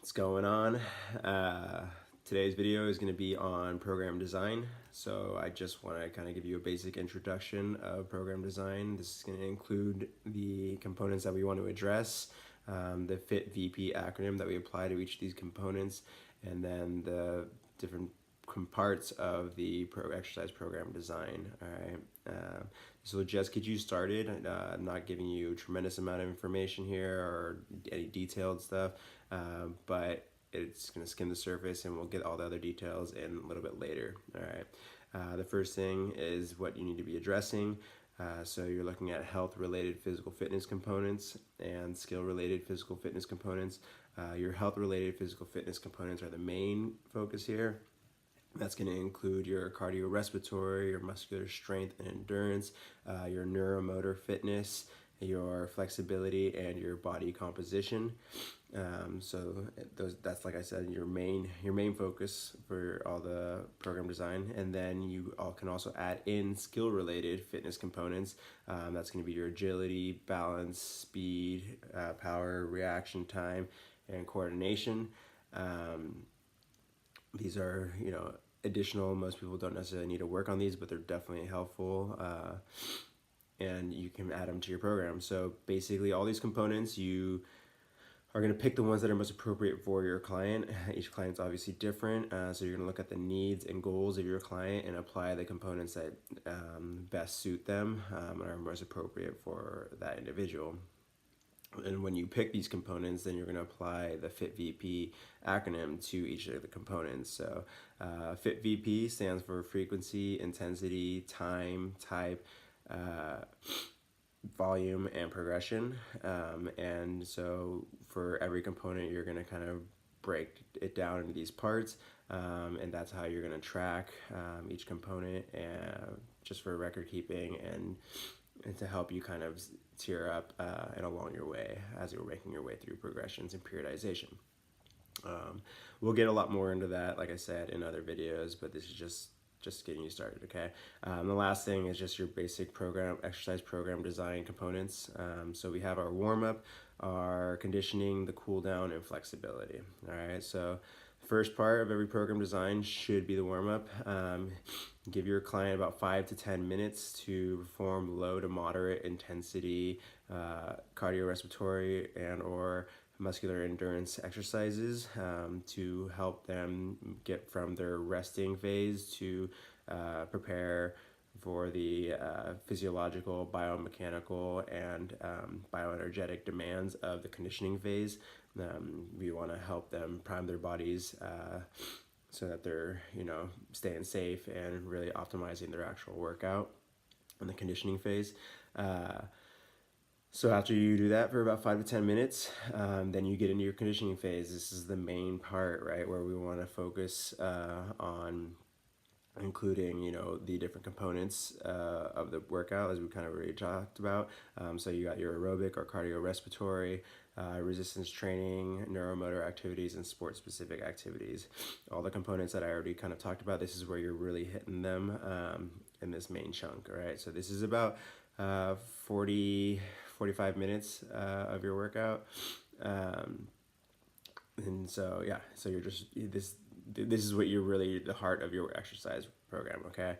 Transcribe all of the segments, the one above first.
What's going on? Today's video is going to be on program design. So I just want to kind of give you a basic introduction of program design. This is going to include the components that we want to address, the FIT VP acronym that we apply to each of these components, and then the different parts of the exercise program design. All right. This will just get you started. I'm not giving you a tremendous amount of information here or any detailed stuff, but it's going to skim the surface, and we'll get all the other details in a little bit later. All right. The first thing is what you need to be addressing. So you're looking at health-related physical fitness components and skill-related physical fitness components. Your health-related physical fitness components are the main focus here. That's going to include your cardiorespiratory, your muscular strength and endurance, your neuromotor fitness, your flexibility, and your body composition. That's, like I said, your main focus for all the program design. And then you can also add in skill-related fitness components. That's going to be your agility, balance, speed, power, reaction time, and coordination. These are, additional. Most people don't necessarily need to work on these, but they're definitely helpful, and you can add them to your program. So basically all these components, you are going to pick the ones that are most appropriate for your client. Each client's obviously different, so you're going to look at the needs and goals of your client and apply the components that best suit them and are most appropriate for that individual. And when you pick these components, then you're going to apply the FIT VP acronym to each of the components. So FIT VP stands for frequency, intensity, time, type, volume, and progression. And so for every component, you're going to kind of break it down into these parts, and that's how you're going to track each component, just for record keeping and to help you kind of tear up and along your way as you're making your way through progressions and periodization. We'll get a lot more into that, like I said, in other videos, but this is just getting you started, okay? The last thing is just your basic exercise program design components. So we have our warm-up, our conditioning, the cool down, and flexibility. All right, so first part of every program design should be the warm-up. Give your client about 5 to 10 minutes to perform low to moderate intensity cardiorespiratory and or muscular endurance exercises to help them get from their resting phase to prepare for the physiological, biomechanical, and bioenergetic demands of the conditioning phase. We want to help them prime their bodies so that they're staying safe and really optimizing their actual workout in the conditioning phase. So after you do that for about 5 to 10 minutes, then you get into your conditioning phase. This is the main part, right, where we want to focus on including the different components of the workout, as we kind of already talked about. So you got your aerobic or cardiorespiratory, resistance training, neuromotor activities, and sport-specific activities. All the components that I already kind of talked about, this is where you're really hitting them in this main chunk. All right, so this is about 45 minutes of your workout, and so yeah, so you're just this is what you're really the heart of your exercise program, okay?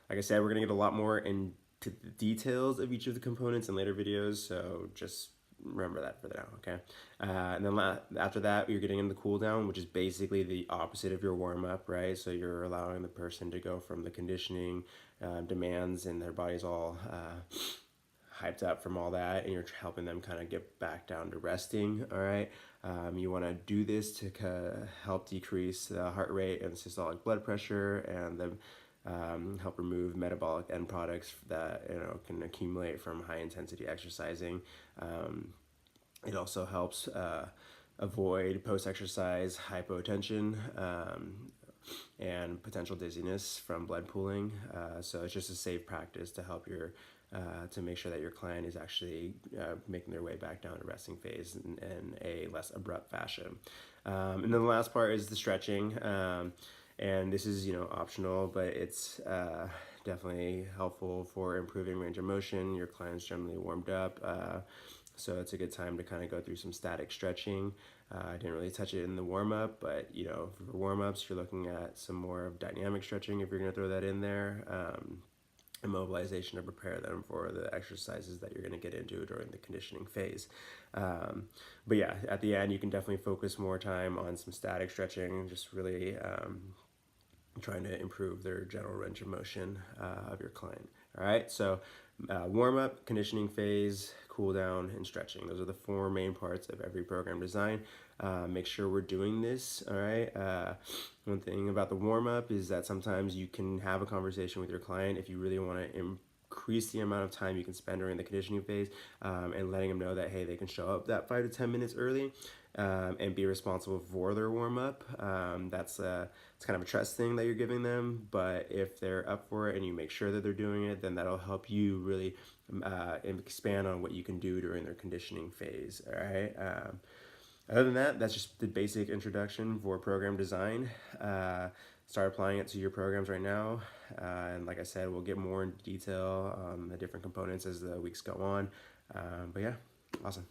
Like I said, we're gonna get a lot more into the details of each of the components in later videos, so just remember that for now, okay? And then after that, you're getting into the cool down, which is basically the opposite of your warm-up, right? So you're allowing the person to go from the conditioning demands, and their body's all hyped up from all that, and you're helping them kind of get back down to resting. All right, you want to do this to help decrease the heart rate and systolic blood pressure, and then help remove metabolic end products that can accumulate from high intensity exercising. It also helps avoid post-exercise hypotension and potential dizziness from blood pooling. So it's just a safe practice to help to make sure that your client is actually making their way back down to resting phase in a less abrupt fashion. And then the last part is the stretching. And this is, optional, but it's definitely helpful for improving range of motion. Your client's generally warmed up, So it's a good time to kind of go through some static stretching. I didn't really touch it in the warm-up, but for warm-ups, you're looking at some more of dynamic stretching if you're going to throw that in there. Immobilization to prepare them for the exercises that you're going to get into during the conditioning phase. But yeah, at the end, you can definitely focus more time on some static stretching, just really trying to improve their general range of motion of your client. All right, so warm up, conditioning phase, cool down, and stretching. Those are the four main parts of every program design. Make sure we're doing this. All right. One thing about the warm up is that sometimes you can have a conversation with your client if you really want to increase the amount of time you can spend during the conditioning phase, and letting them know that, hey, they can show up that 5 to 10 minutes early, and be responsible for their warm up. It's kind of a trust thing that you're giving them, but if they're up for it and you make sure that they're doing it, then that'll help you really expand on what you can do during their conditioning phase. All right. Other than that, that's just the basic introduction for program design. Start applying it to your programs right now. And like I said, we'll get more into detail on the different components as the weeks go on. But yeah, awesome.